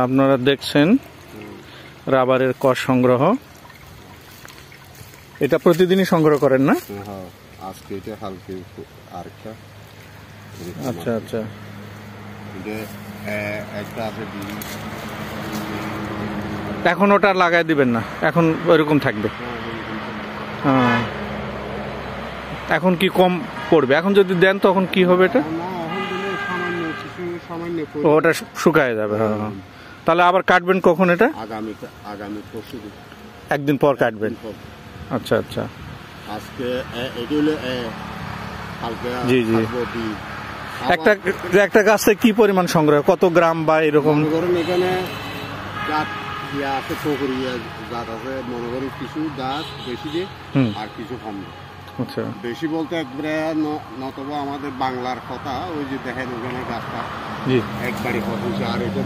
আপনারা দেখছেন রাবারের কষ সংগ্রহ। এটা প্রতিদিনই সংগ্রহ করেন না? হ্যাঁ, আজকে এটা হালকা আরেকটা। আচ্ছা আচ্ছা। একটা আছে এখন ওটা লাগাই দিবেন না, এখন ওইরকম থাকবে। হ্যাঁ, এখন কি কম পড়বে? এখন যদি দেন তখন কি হবে এটা? ওটা শুকায় যাবে। হ্যাঁ হ্যাঁ। তাহলে আবার কাটবেন কখন এটা? আগামী পরশু একদিন পর কাটবেন। আচ্ছা আচ্ছা। আজকে এটি হলো জি জি। একটা গাছ থেকে কি পরিমাণ সংগ্রহ, কত গ্রাম বা এরকম? এখানে আছে পুকুরি গাছ আছে, মনে করি কিছু গাছ বেশি দিয়ে আর কিছু কম। আচ্ছা, বেশি বলতে একবারে নতবা আমাদের বাংলার কথা, ওই যে দেখেন ওখানে গাছটা জি একবারই কথা, আর এটা